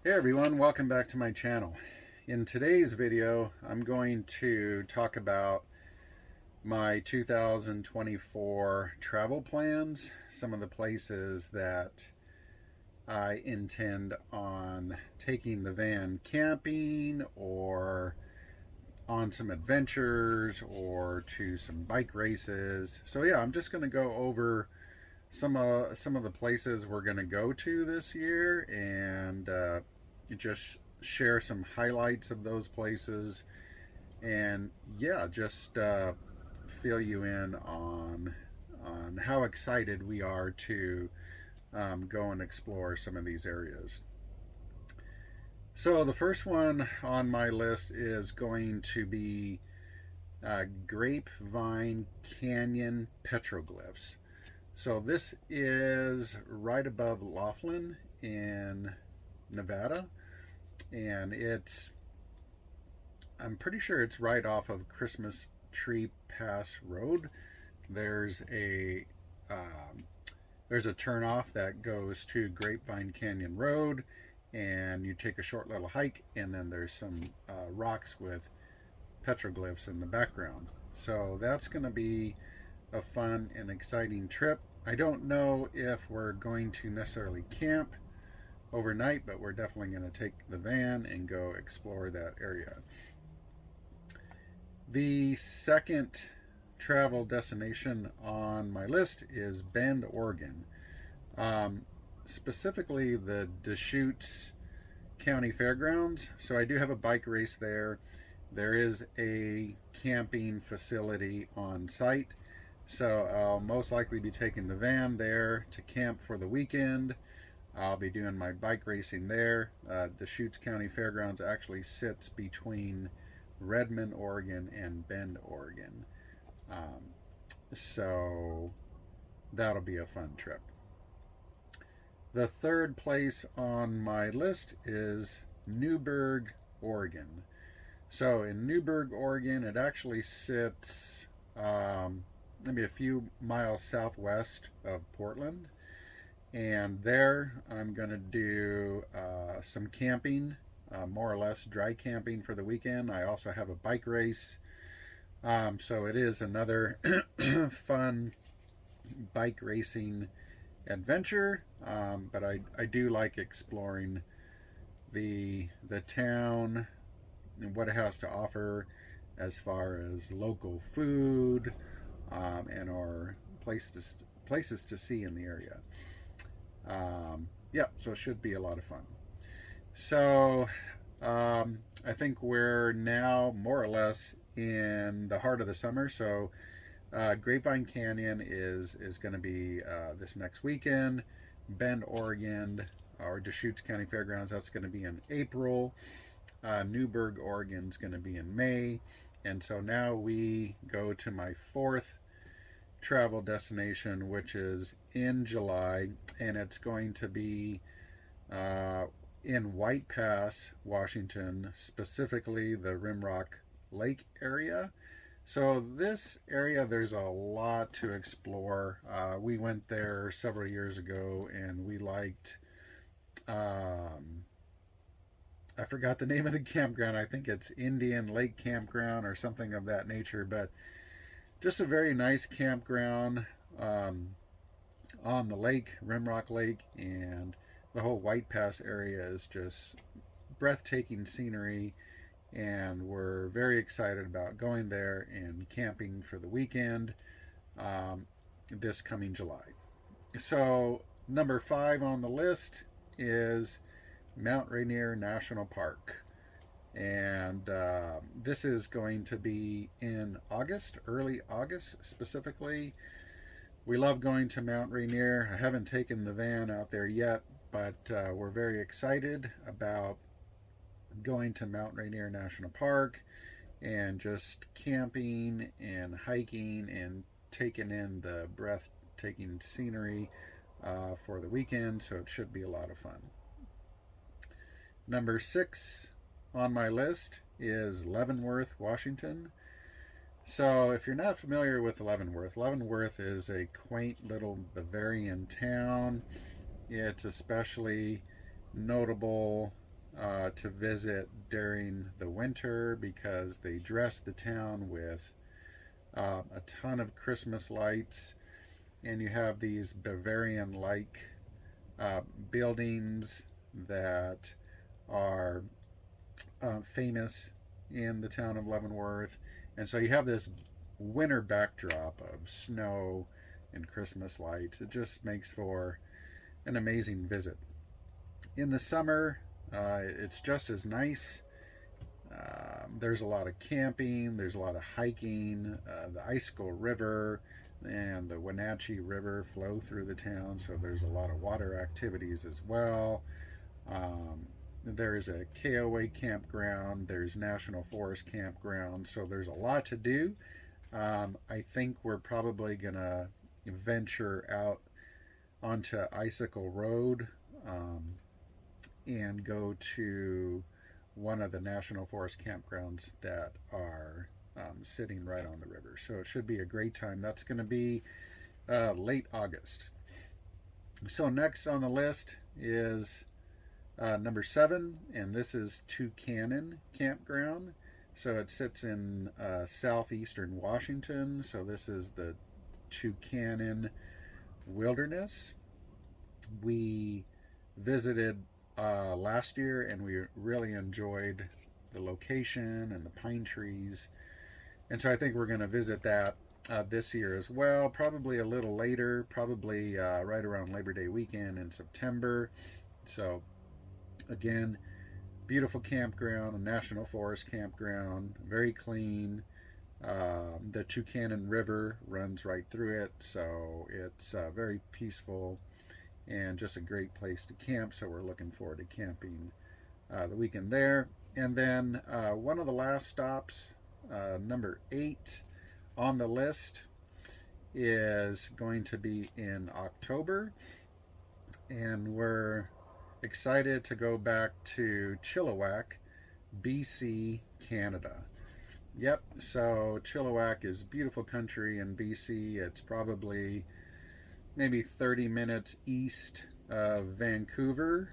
Hey everyone, welcome back to my channel. In today's video, I'm going to talk about my 2024 travel plans, some of the places that I intend on taking the van camping or on some adventures or to some bike races. So yeah, I'm just going to go over some of the places we're going to go to this year and just share some highlights of those places, and yeah, just fill you in on how excited we are to go and explore some of these areas. So the first one on my list is going to be Grapevine Canyon petroglyphs. So this is right above Laughlin in Nevada, and I'm pretty sure it's right off of Christmas Tree Pass Road. There's a turnoff that goes to Grapevine Canyon Road, and you take a short little hike, and then there's some rocks with petroglyphs in the background. So that's going to be a fun and exciting trip. I don't know if we're going to necessarily camp overnight, but we're definitely going to take the van and go explore that area. The second travel destination on my list is Bend, Oregon. Specifically the Deschutes County Fairgrounds. So I do have a bike race there. There is a camping facility on site. So I'll most likely be taking the van there to camp for the weekend. I'll be doing my bike racing there. Deschutes County Fairgrounds actually sits between Redmond, Oregon and Bend, Oregon. So that'll be a fun trip. The third place on my list is Newberg, Oregon. So in Newberg, Oregon, it actually sits maybe a few miles southwest of Portland. And there I'm going to do some camping, more or less dry camping for the weekend. I also have a bike race. So it is another fun bike racing adventure. But I do like exploring the town and what it has to offer as far as local food and our places to see in the area. Yeah, so it should be a lot of fun. So I think we're now more or less in the heart of the summer. So Grapevine Canyon is going to be this next weekend. Bend, Oregon, or Deschutes County Fairgrounds, that's going to be in April. Newberg, Oregon is going to be in May. And so now we go to my fourth travel destination, which is in July, and it's going to be in White Pass, Washington, specifically the Rimrock Lake area. So this area, there's a lot to explore. We went there several years ago, and we liked I forgot the name of the campground. I think it's Indian Lake Campground or something of that nature, but just a very nice campground on the lake, Rimrock Lake, and the whole White Pass area is just breathtaking scenery, and we're very excited about going there and camping for the weekend this coming July. So number 5 on the list is Mount Rainier National Park. And this is going to be in August, early August specifically. We love going to Mount Rainier. I haven't taken the van out there yet, but we're very excited about going to Mount Rainier National Park and just camping and hiking and taking in the breathtaking scenery for the weekend. So it should be a lot of fun. Number 6 on my list is Leavenworth, Washington. So if you're not familiar with Leavenworth is a quaint little Bavarian town. It's especially notable to visit during the winter because they dress the town with a ton of Christmas lights, and you have these Bavarian-like buildings that are famous in the town of Leavenworth. And so you have this winter backdrop of snow and Christmas lights. It just makes for an amazing visit. In the summer, it's just as nice. There's a lot of camping, there's a lot of hiking. The Icicle River and the Wenatchee River flow through the town, so there's a lot of water activities as well. There's a KOA campground, there's National Forest campground, so there's a lot to do. I think we're probably going to venture out onto Icicle Road and go to one of the National Forest campgrounds that are sitting right on the river. So it should be a great time. That's going to be late August. So next on the list is number 7, and this is Cannon Campground. So it sits in southeastern Washington. So this is the Cannon Wilderness. We visited last year, and we really enjoyed the location and the pine trees. And so I think we're going to visit that this year as well, probably a little later, probably right around Labor Day weekend in September. So again, beautiful campground, a National Forest campground, very clean. The Cannon River runs right through it, so it's very peaceful and just a great place to camp. So we're looking forward to camping the weekend there. And then one of the last stops, number 8 on the list, is going to be in October, and we're excited to go back to Chillak BC, Canada. Yep, so Chilliwack is beautiful country in BC. It's probably maybe 30 minutes east of Vancouver,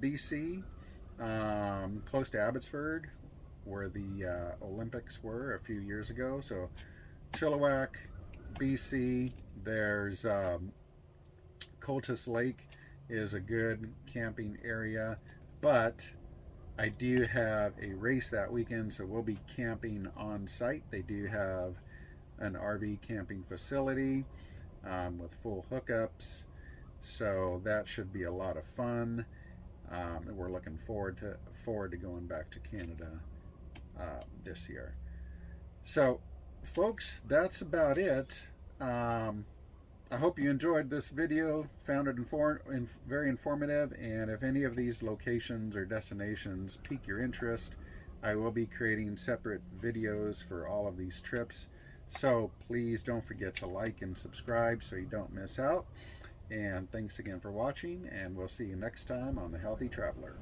BC, close to Abbotsford, where the Olympics were a few years ago. So Chilliwack, BC. There's Cultus Lake is a good camping area, but I do have a race that weekend, so we'll be camping on site. They do have an RV camping facility with full hookups, so that should be a lot of fun. And we're looking forward to going back to Canada this year. So, folks, that's about it. I hope you enjoyed this video, found it very informative, and if any of these locations or destinations pique your interest, I will be creating separate videos for all of these trips. So please don't forget to like and subscribe so you don't miss out. And thanks again for watching, and we'll see you next time on The Healthy Traveler.